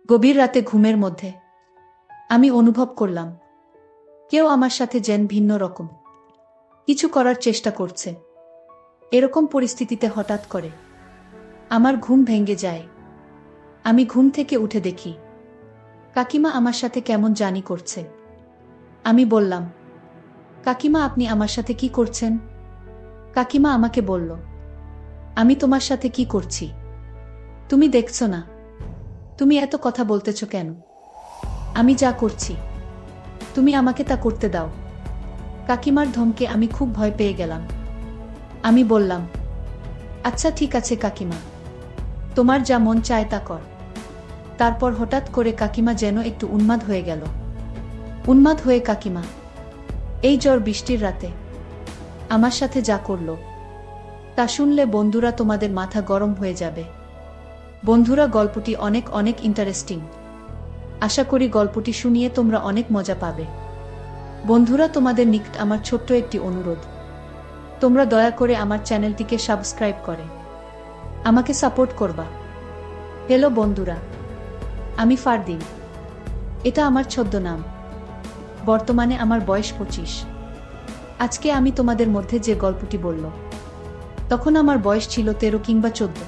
গভীর রাতে ঘুমের মধ্যে আমি অনুভব করলাম কেউ আমার সাথে যেন ভিন্ন রকম কিছু করার চেষ্টা করছে। এরকম পরিস্থিতিতে হঠাৎ করে আমার ঘুম ভেঙে যায়। আমি ঘুম থেকে উঠে দেখি কাকিমা আমার সাথে কেমন জানি করছে। আমি বললাম, কাকিমা আপনি আমার সাথে কি করছেন? কাকিমা আমাকে বলল, আমি তোমার সাথে কি করছি তুমি দেখছো না? তুমি এত কথা বলতেছ কেন? আমি যা করছি তুমি আমাকে তা করতে দাও। কাকিমার ধমকে আমি খুব ভয় পেয়ে গেলাম। আমি বললাম, আচ্ছা ঠিক আছে কাকিমা, তোমার যা মন চায় তা কর। তারপর হঠাৎ করে কাকিমা যেন একটু উন্মাদ হয়ে গেল। উন্মাদ হয়ে কাকিমা এই ঝড় বৃষ্টির রাতে আমার সাথে যা করলো তা শুনলে বন্ধুরা তোমাদের মাথা গরম হয়ে যাবে। বন্ধুরা গল্পটি অনেক অনেক ইন্টারেস্টিং। আশা করি গল্পটি শুনিয়ে তোমরা অনেক মজা পাবে। বন্ধুরা তোমাদের নিকট আমার ছোট্ট একটি অনুরোধ, তোমরা দয়া করে আমার চ্যানেলটিকে সাবস্ক্রাইব করে আমাকে সাপোর্ট করবা। হ্যালো বন্ধুরা, আমি ফারদিন। এটা আমার ছদ্মনাম। বর্তমানে আমার বয়স 25। আজকে আমি তোমাদের মধ্যে যে গল্পটি বলল তখন আমার বয়স ছিল 13 কিংবা 14।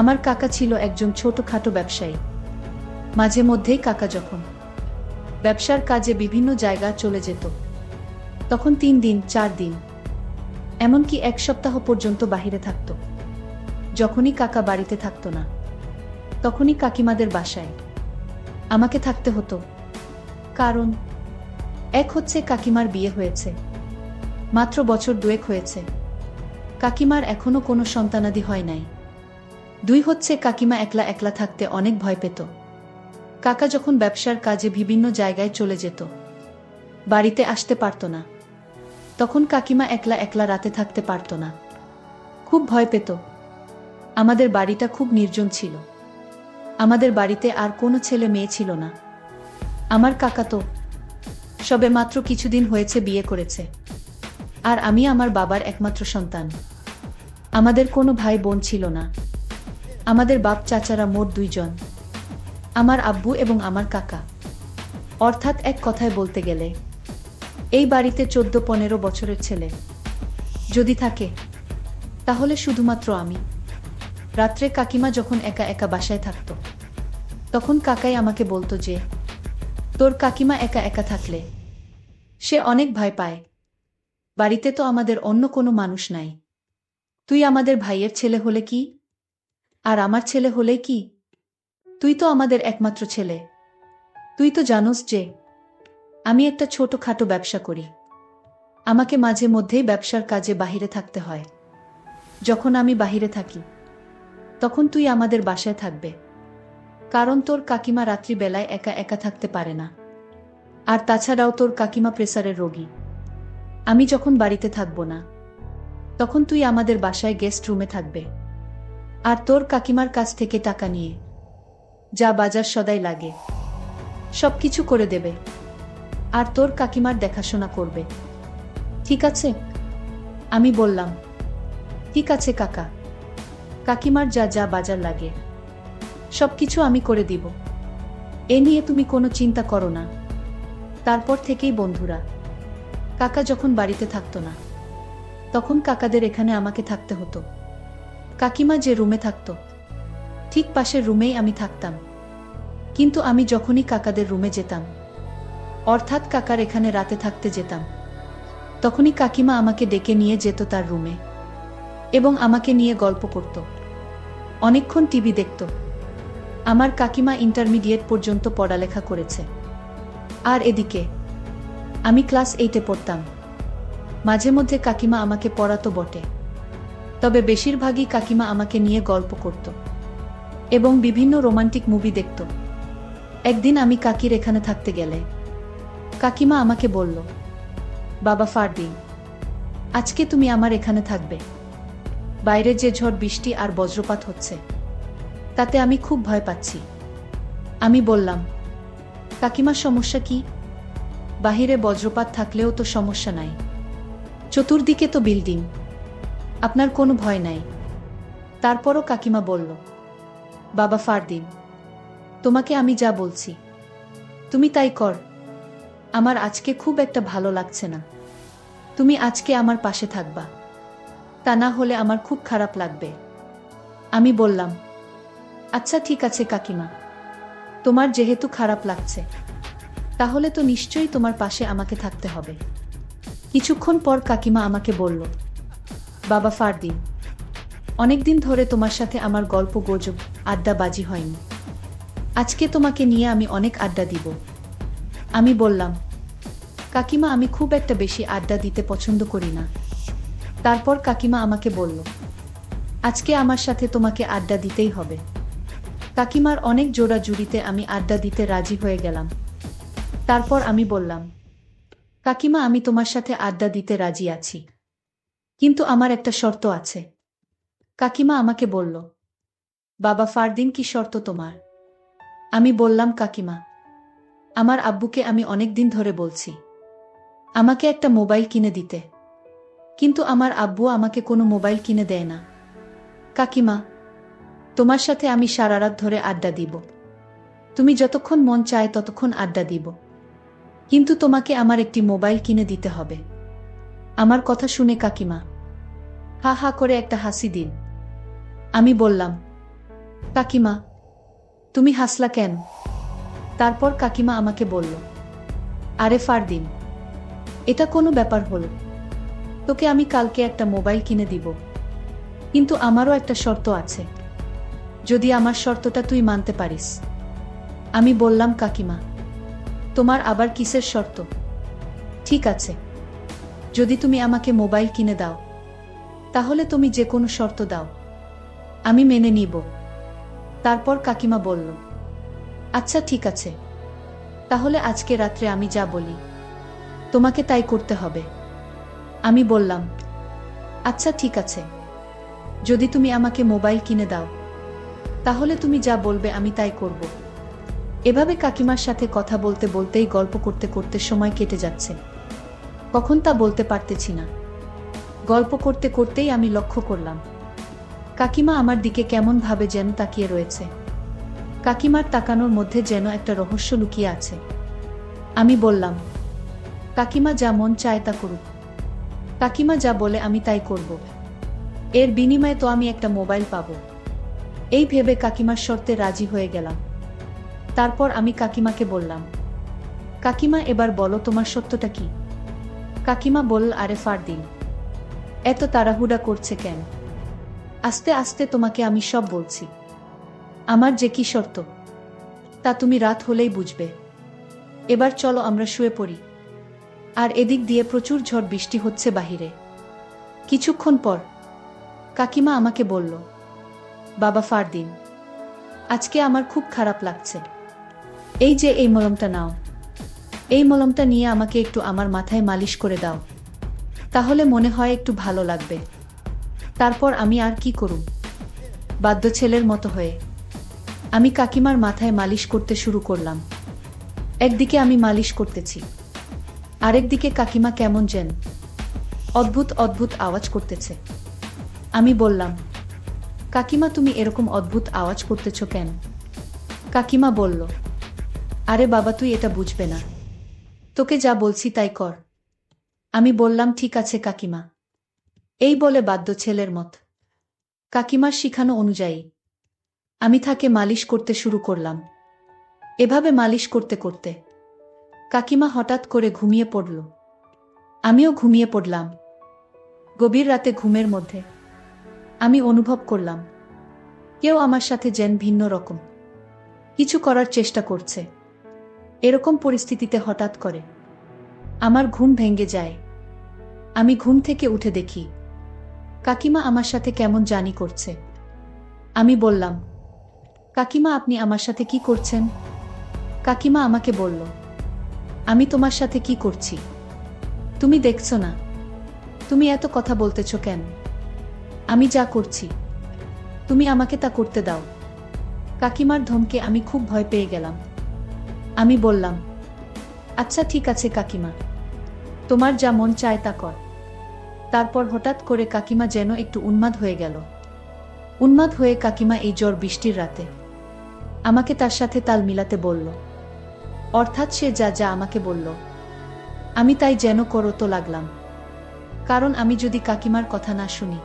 আমার কাকা ছিল একজন ছোটখাটো ব্যবসায়ী। মাঝে মধ্যেই কাকা যখন ব্যবসার কাজে বিভিন্ন জায়গা চলে যেত তখন 3 দিন 4 দিন এমনকি 1 সপ্তাহ পর্যন্ত বাহিরে থাকত। যখনই কাকা বাড়িতে থাকতো না তখনই কাকিমাদের বাসায় আমাকে থাকতে হতো। কারণ এক হচ্ছে কাকিমার বিয়ে হয়েছে, মাত্র বছর 2 হয়েছে, কাকিমার এখনো কোনো সন্তানাদি হয় নাই। 2 হচ্ছে কাকিমা একলা একলা থাকতে অনেক ভয় পেত। কাকা যখন ব্যবসার কাজে বিভিন্ন জায়গায় চলে যেত বাড়িতে আসতে পারত না, তখন কাকিমা একলা একলা রাতে থাকতে পারত না, খুব ভয় পেত। আমাদের বাড়িটা খুব নির্জন ছিল। আমাদের বাড়িতে আর কোনো ছেলে মেয়ে ছিল না। আমার কাকা তো সবে মাত্র কিছুদিন হয়েছে বিয়ে করেছে, আর আমি আমার বাবার একমাত্র সন্তান। আমাদের কোনো ভাই বোন ছিল না। আমাদের বাপ চাচারা মোট 2 জন, আমার আব্বু এবং আমার কাকা। অর্থাৎ এক কথায় বলতে গেলে এই বাড়িতে 14-15 বছরের ছেলে যদি থাকে তাহলে শুধুমাত্র আমি। রাত্রে কাকিমা যখন একা একা বাসায় থাকতো তখন কাকাই আমাকে বলতো যে, তোর কাকিমা একা একা থাকলে সে অনেক ভয় পায়। বাড়িতে তো আমাদের অন্য কোনো মানুষ নাই। তুই আমাদের ভাইয়ের ছেলে হলে কি, আর আমার ছেলে হলে কি, তুই তো আমাদের একমাত্র ছেলে। তুই তো জানোস যে আমি একটা ছোটখাটো ব্যবসা করি। আমাকে মাঝে মধ্যেই ব্যবসার কাজে বাহিরে থাকতে হয়। যখন আমি বাহিরে থাকি তখন তুই আমাদের বাসায় থাকবে, কারণ তোর কাকিমা রাত্রিবেলায় একা একা থাকতে পারে না। আর তাছাড়াও তোর কাকিমা প্রেসারের রোগী। আমি যখন বাড়িতে থাকবো না তখন তুই আমাদের বাসায় গেস্ট রুমে থাকবে, আর তোর কাকিমার কাছ থেকে টাকা নিয়ে যা বাজার সদাই লাগে সবকিছু করে দেবে, আর তোর কাকিমার দেখাশোনা করবে। ঠিক আছে? আমি বললাম, ঠিক আছে কাকা, কাকিমার যা যা বাজার লাগে সবকিছু আমি করে দিব, এ নিয়ে তুমি কোনো চিন্তা করো না। তারপর থেকেই বন্ধুরা কাকা যখন বাড়িতে থাকতো না তখন কাকাদের এখানে আমাকে থাকতে হতো। কাকিমা যে রুমে থাকতো ঠিক পাশের রুমেই আমি থাকতাম। কিন্তু আমি যখনই কাকাদের রুমে যেতাম, অর্থাৎ কাকার এখানে রাতে থাকতে যেতাম, তখনই কাকিমা আমাকে ডেকে নিয়ে যেত তার রুমে এবং আমাকে নিয়ে গল্প করত, অনেকক্ষণ টিভি দেখত। আমার কাকিমা ইন্টারমিডিয়েট পর্যন্ত পড়ালেখা করেছে, আর এদিকে আমি ক্লাস 8-এ পড়তাম। মাঝে মধ্যে কাকিমা আমাকে পড়াতো বটে, তবে বেশিরভাগই কাকিমা আমাকে নিয়ে গল্প করত এবং বিভিন্ন রোমান্টিক মুভি দেখত। একদিন আমি কাকির এখানে থাকতে গেলে কাকিমা আমাকে বলল, বাবা ফারদিন, আজকে তুমি আমার এখানে থাকবে। বাইরে যে ঝড় বৃষ্টি আর বজ্রপাত হচ্ছে তাতে আমি খুব ভয় পাচ্ছি। আমি বললাম, কাকিমার সমস্যা কি? বাহিরে বজ্রপাত থাকলেও তো সমস্যা নাই, চতুর্দিকে তো বিল্ডিং, আপনার কোনো ভয় নাই। তারপরও কাকিমা বলল, বাবা ফারদিন, তোমাকে আমি যা বলছি তুমি তাই কর। আমার আজকে খুব একটা ভালো লাগছে না। তুমি আজকে আমার পাশে থাকবা, তা না হলে আমার খুব খারাপ লাগবে। আমি বললাম, আচ্ছা ঠিক আছে কাকিমা, তোমার যেহেতু খারাপ লাগছে তাহলে তো নিশ্চয়ই তোমার পাশে আমাকে থাকতে হবে। কিছুক্ষণ পর কাকিমা আমাকে বলল, বাবা ফারদিন, অনেকদিন ধরে তোমার সাথে আমার গল্প গুজব আড্ডাবাজি হয়নি। আজকে তোমাকে নিয়ে আমি অনেক আড্ডা দিব। আমি বললাম, কাকিমা আমি খুব একটা বেশি আড্ডা দিতে পছন্দ করি না। তারপর কাকিমা আমাকে বলল, আজকে আমার সাথে তোমাকে আড্ডা দিতেই হবে। কাকিমার অনেক জোড়াজুড়িতে আমি আড্ডা দিতে রাজি হয়ে গেলাম। তারপর আমি বললাম, কাকিমা আমি তোমার সাথে আড্ডা দিতে রাজি আছি, কিন্তু আমার একটা শর্ত আছে। কাকিমা আমাকে বলল, বাবা ফারদিন কি শর্ত তোমার? আমি বললাম, কাকিমা আমার আব্বুকে আমি অনেক দিন ধরে বলছি আমাকে একটা মোবাইল কিনে দিতে, কিন্তু আমার আব্বু আমাকে কোনো মোবাইল কিনে দেয় না। কাকিমা তোমার সাথে আমি সারা রাত ধরে আড্ডা দিব, তুমি যতক্ষণ মন চায় ততক্ষণ আড্ডা দিব, কিন্তু তোমাকে আমার একটি মোবাইল কিনে দিতে হবে। আমার কথা শুনে কাকিমা হা হা করে একটা হাসি দিন। আমি বললাম, কাকিমা তুমি হাসলা কেন? তারপর কাকিমা আমাকে বলল, আরে ফারদিন, এটা কোনো ব্যাপার হলো? তোকে আমি কালকে একটা মোবাইল কিনে দিব, কিন্তু আমারও একটা শর্ত আছে, যদি আমার শর্তটা তুই মানতে পারিস। আমি বললাম, কাকিমা তোমার আবার কিসের শর্ত? ঠিক আছে, যদি তুমি আমাকে মোবাইল কিনে দাও তাহলে তুমি যে কোনো শর্ত দাও, আমি মেনে নিব। তারপর কাকিমা বলল, আচ্ছা ঠিক আছে, তাহলে আজকে রাত্রে আমি যা বলি তোমাকে তাই করতে হবে। আমি বললাম, আচ্ছা ঠিক আছে, যদি তুমি আমাকে মোবাইল কিনে দাও তাহলে তুমি যা বলবে আমি তাই করব। এভাবে কাকিমার সাথে কথা বলতে বলতেই গল্প করতে করতে সময় কেটে যাচ্ছে, কখন তা বলতে পারতেছি না। গল্প করতে করতেই আমি লক্ষ্য করলাম কাকিমা আমার দিকে কেমন ভাবে যেন তাকিয়ে রয়েছে। কাকিমার তাকানোর মধ্যে যেন একটা রহস্য লুকিয়ে আছে। আমি বললাম, কাকিমা যা মন চায় তা করুক, কাকিমা যা বলে আমি তাই করব, এর বিনিময়ে তো আমি একটা মোবাইল পাবো। এই ভেবে কাকিমার শর্তে রাজি হয়ে গেলাম। তারপর আমি কাকিমাকে বললাম, কাকিমা এবার বলো তোমার সত্যটা কি? কাকিমা বলল, আরে ফারদিন, এত তাড়াহুড়া করছে কেন? আস্তে আস্তে তোমাকে আমি সব বলছি। আমার যে কি শর্ত তা তুমি রাত হলেই বুঝবে। এবার চলো আমরা শুয়ে পড়ি। আর এদিক দিয়ে প্রচুর ঝড় বৃষ্টি হচ্ছে বাহিরে। কিছুক্ষণ পর কাকিমা আমাকে বলল, বাবা ফারদিন, আজকে আমার খুব খারাপ লাগছে। এই যে এই মলমটা নাও, এই মলমটা নিয়ে আমাকে একটু আমার মাথায় মালিশ করে দাও, তাহলে মনে হয় একটু ভালো লাগবে। তারপর আমি আর কি করব, বাধ্য ছেলের মতো হয়ে আমি কাকিমার মাথায় মালিশ করতে শুরু করলাম। একদিকে আমি মালিশ করতেছি, আরেকদিকে কাকিমা কেমন যেন অদ্ভুত অদ্ভুত আওয়াজ করতেছে। আমি বললাম, কাকিমা তুমি এরকম অদ্ভুত আওয়াজ করতেছ কেন? কাকিমা বলল, আরে বাবা তুই এটা বুঝবে না, তোকে যা বলছি তাই কর। আমি বললাম, ঠিক আছে কাকিমা। এই বলে বাধ্য ছেলের মত কাকিমার শিখানো অনুযায়ী আমি তাকে মালিশ করতে শুরু করলাম। এভাবে মালিশ করতে করতে কাকিমা হঠাৎ করে ঘুমিয়ে পড়ল। আমিও ঘুমিয়ে পড়লাম। গভীর রাতে ঘুমের মধ্যে আমি অনুভব করলাম কেউ আমার সাথে যেন ভিন্ন রকম কিছু করার চেষ্টা করছে। এরকম পরিস্থিতিতে হঠাৎ করে আমার ঘুম ভেঙে যায়। আমি ঘুম থেকে উঠে দেখি কাকিমা আমার সাথে কেমন জানি করছে। আমি বললাম, কাকিমা আপনি আমার সাথে কি করছেন? কাকিমা আমাকে বলল, আমি তোমার সাথে কি করছি তুমি দেখছো না? তুমি এত কথা বলতেছ কেন? আমি যা করছি তুমি আমাকে তা করতে দাও। কাকিমার ধমকে আমি খুব ভয় পেয়ে গেলাম। আমি বললাম, আচ্ছা ঠিক আছে কাকিমা, তোমার যা মন চায় তা কর। তারপর হঠাৎ করে কাকিমা যেন একটু উন্মাদ হয়ে গেল। উন্মাদ হয়ে কাকিমা এই ঝড় বৃষ্টির রাতে আমাকে তার সাথে তাল মিলাতে বলল। অর্থাৎ সে যা যা আমাকে বলল আমি তাই যেন করতে লাগলাম। কারণ আমি যদি কাকিমার কথা না শুনি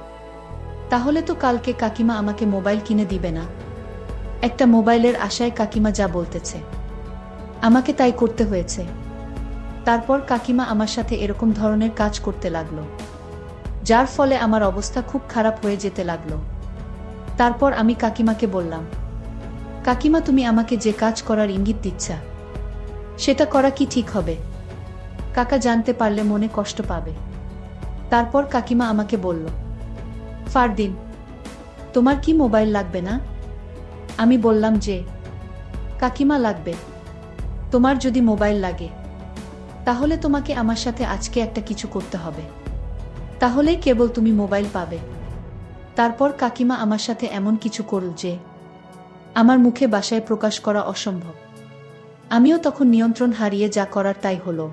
তাহলে তো কালকে কাকিমা আমাকে মোবাইল কিনে দিবে না। একটা মোবাইলের আশায় কাকিমা যা বলতেছে আমাকে তাই করতে হয়েছে। তারপর কাকিমা আমার সাথে এরকম ধরনের কাজ করতে লাগলো, যার ফলে আমার অবস্থা খুব খারাপ হয়ে যেতে লাগলো। তারপর আমি কাকিমাকে বললাম, কাকিমা তুমি আমাকে যে কাজ করার ইঙ্গিত দিচ্ছা সেটা করা কি ঠিক হবে? কাকা জানতে পারলে মনে কষ্ট পাবে। তারপর কাকিমা আমাকে বলল, ফারদিন তোমার কি মোবাইল লাগবে না? আমি বললাম যে কাকিমা লাগবে। তোমার যদি মোবাইল লাগে তাহলে তোমাকে আমার সাথে আজকে একটা কিছু করতে হবে, তাহলেই কেবল তুমি মোবাইল পাবে। তারপর কাকিমা আমার সাথে এমন কিছু করল যে আমার মুখে ভাষায় প্রকাশ করা অসম্ভব। আমিও তখন নিয়ন্ত্রণ হারিয়ে যা করার তাই হলো।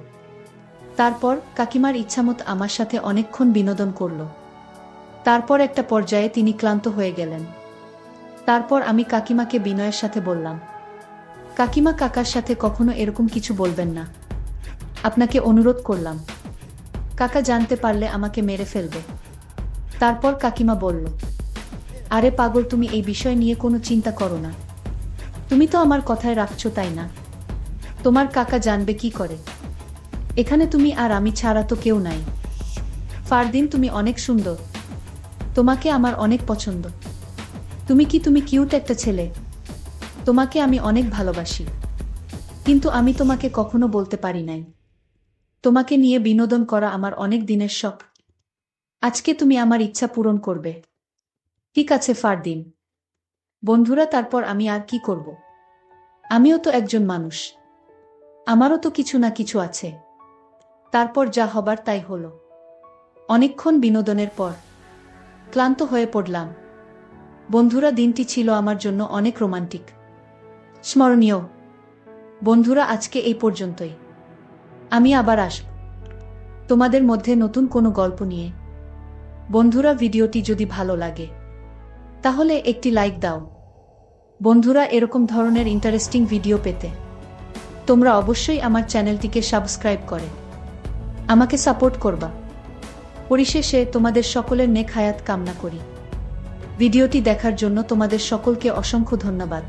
তারপর কাকিমার ইচ্ছামত আমার সাথে অনেকক্ষণ বিনোদন করল। তারপর একটা পর্যায়ে তিনি ক্লান্ত হয়ে গেলেন। তারপর আমি কাকিমাকে বিনয়ের সাথে বললাম, কাকিমা কাকার সাথে কখনো এরকম কিছু বলবেন না, আপনাকে অনুরোধ করলাম। কাকা জানতে পারলে আমাকে মেরে ফেলবে। তারপর কাকিমা বলল, আরে পাগল, তুমি এই বিষয় নিয়ে কোনো চিন্তা করো না। তুমি তো আমার কথায় রাখছো, তাই না? তোমার কাকা জানবে কি করে? এখানে তুমি আর আমি ছাড়া তো কেউ নাই। ফারদিন তুমি অনেক সুন্দর, তোমাকে আমার অনেক পছন্দ। তুমি কিউট একটা ছেলে, তোমাকে আমি অনেক ভালোবাসি। কিন্তু আমি তোমাকে কখনো বলতে পারি নাই। তোমাকে নিয়ে বিনোদন করা আমার অনেক দিনের শখ। আজকে তুমি আমার ইচ্ছা পূরণ করবে। ঠিক আছে ফারদিন। বন্ধুরা, তারপর আমি আর কি করব? আমিও তো একজন মানুষ, আমারও তো কিছু না কিছু আছে। তারপর যা হবার তাই হলো। অনেকক্ষণ বিনোদনের পর ক্লান্ত হয়ে পড়লাম। বন্ধুরা, দিনটি ছিল আমার জন্য অনেক রোমান্টিক, স্মরণীয়। বন্ধুরা, আজকে এই পর্যন্তই। আমি আবার আসব তোমাদের মধ্যে নতুন কোনো গল্প নিয়ে। বন্ধুরা, ভিডিওটি যদি ভালো লাগে তাহলে একটি লাইক দাও। বন্ধুরা, এরকম ধরনের ইন্টারেস্টিং ভিডিও পেতে তোমরা অবশ্যই আমার চ্যানেলটিকে সাবস্ক্রাইব করে আমাকে সাপোর্ট করবা। পরিশেষে তোমাদের সকলের নেক হায়াত কামনা করি। ভিডিওটি দেখার জন্য তোমাদের সকলকে অসংখ্য ধন্যবাদ।